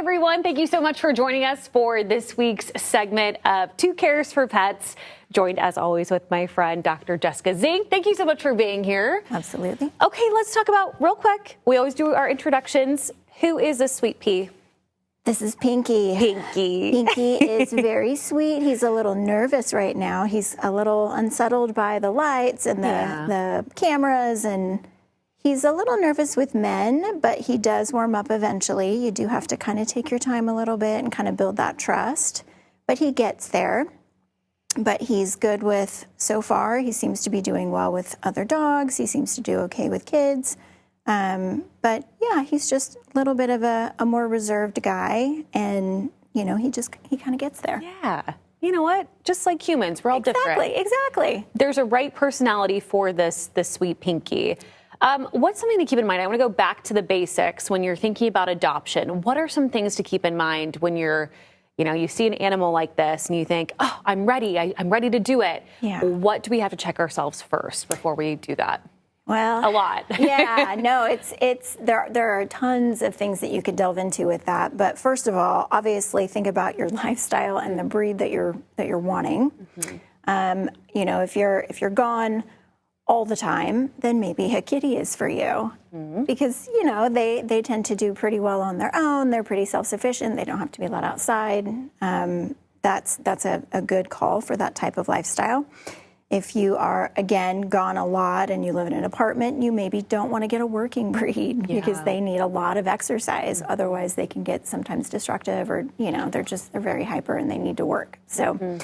Everyone, thank you so much for joining us for this week's segment of Two Cares for Pets. Joined as always with my friend, Dr. Jessica Zink. Thank you so much for being here. Absolutely. Okay, let's talk about real quick. We always do our introductions. Who is a sweet pea? This is Pinky. Pinky is very sweet. He's a little nervous right now. He's a little unsettled by the lights and the cameras, and he's a little nervous with men, but he does warm up eventually. You do have to kind of take your time a little bit and kind of build that trust, but he gets there. But he's good with, so far, he seems to be doing well with other dogs. He seems to do okay with kids. But yeah, he's just a little bit of a more reserved guy, and he kind of gets there. Yeah. You know what? Just like humans, we're all different. Exactly. There's a right personality for this sweet Pinky. What's something to keep in mind? I want to go back to the basics when you're thinking about adoption. What are some things to keep in mind when you see an animal like this and you think, oh, I'm ready. I'm ready to do it. Yeah. What do we have to check ourselves first before we do that? Well, a lot. Yeah, no, there are tons of things that you could delve into with that. But first of all, obviously think about your lifestyle and the breed that you're wanting. Mm-hmm. If you're gone all the time, then maybe a kitty is for you. Mm-hmm. Because they tend to do pretty well on their own. They're pretty self-sufficient. They don't have to be let outside. That's a good call for that type of lifestyle. If you are, again, gone a lot and you live in an apartment, you maybe don't want to get a working breed because they need a lot of exercise. Mm-hmm. Otherwise, they can get sometimes destructive, or, they're very hyper and they need to work. So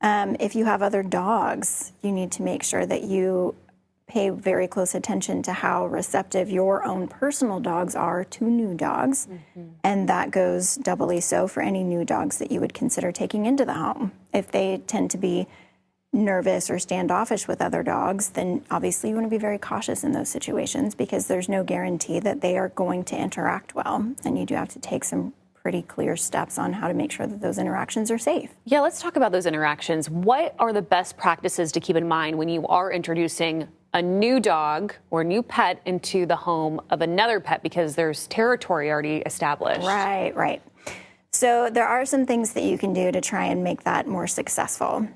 if you have other dogs, you need to make sure that you pay very close attention to how receptive your own personal dogs are to new dogs. Mm-hmm. And that goes doubly so for any new dogs that you would consider taking into the home. If they tend to be nervous or standoffish with other dogs, then obviously you want to be very cautious in those situations, because there's no guarantee that they are going to interact well. And you do have to take some pretty clear steps on how to make sure that those interactions are safe. Yeah, let's talk about those interactions. What are the best practices to keep in mind when you are introducing a new dog or new pet into the home of another pet, because there's territory already established? Right. So there are some things that you can do to try and make that more successful.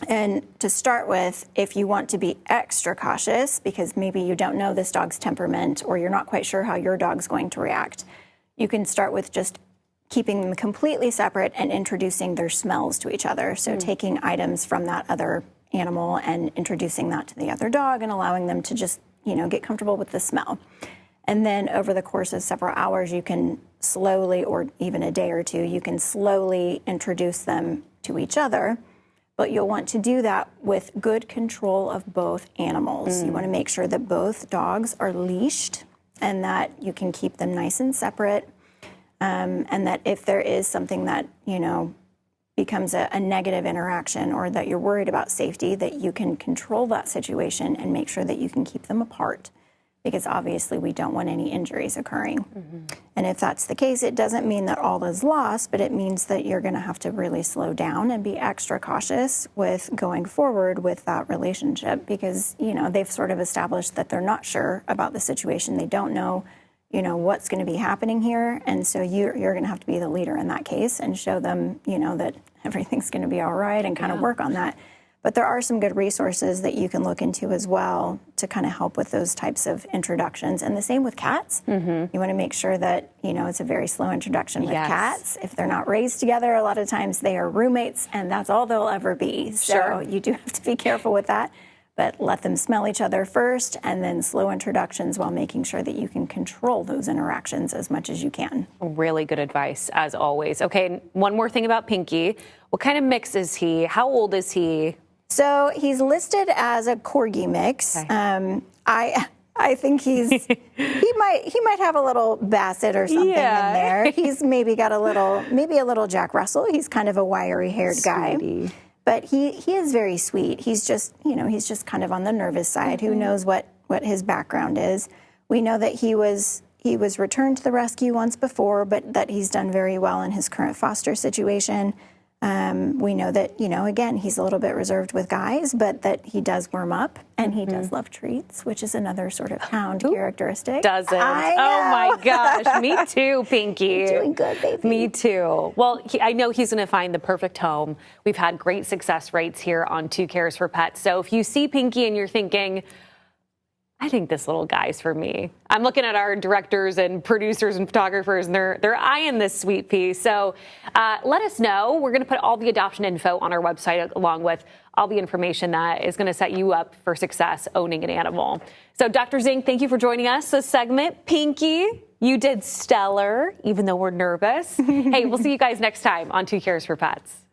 And to start with, if you want to be extra cautious, because maybe you don't know this dog's temperament or you're not quite sure how your dog's going to react, you can start with just keeping them completely separate and introducing their smells to each other. So taking items from that other animal and introducing that to the other dog and allowing them to just, get comfortable with the smell. And then over the course of several hours, you can slowly, or even a day or two, you can slowly introduce them to each other. But you'll want to do that with good control of both animals. You want to make sure that both dogs are leashed and that you can keep them nice and separate. And that if there is something that, becomes a negative interaction, or that you're worried about safety, that you can control that situation and make sure that you can keep them apart. Because obviously we don't want any injuries occurring. Mm-hmm. And if that's the case, it doesn't mean that all is lost, but it means that you're going to have to really slow down and be extra cautious with going forward with that relationship, because, they've sort of established that they're not sure about the situation. They don't know, what's going to be happening here. And so you're going to have to be the leader in that case and show them, that everything's going to be all right, and kind of work on that. But there are some good resources that you can look into as well to kind of help with those types of introductions. And the same with cats. Mm-hmm. You want to make sure that, it's a very slow introduction with cats. If they're not raised together, a lot of times they are roommates, and that's all they'll ever be. So you do have to be careful with that. But let them smell each other first, and then slow introductions, while making sure that you can control those interactions as much as you can. Really good advice, as always. Okay, one more thing about Pinky. What kind of mix is he? How old is he? So he's listed as a corgi mix. Okay. I think he might have a little basset or something in there. He's maybe got a little Jack Russell. He's kind of a wiry haired guy, but he is very sweet. He's just kind of on the nervous side. Mm-hmm. Who knows what his background is? We know that he was returned to the rescue once before, but that he's done very well in his current foster situation. We know that, again, he's a little bit reserved with guys, but that he does warm up and he does love treats, which is another sort of hound characteristic. Doesn't. Oh my gosh. Me too, Pinky. You're doing good, baby. Me too. Well, I know he's going to find the perfect home. We've had great success rates here on 2 Cares for Pets. So if you see Pinky and you're thinking, I think this little guy's for me. I'm looking at our directors and producers and photographers, and they're eyeing this sweet pea. So let us know. We're going to put all the adoption info on our website, along with all the information that is going to set you up for success owning an animal. So Dr. Zink, thank you for joining us this segment. Pinky, you did stellar, even though we're nervous. Hey, we'll see you guys next time on 2 Cares for Pets.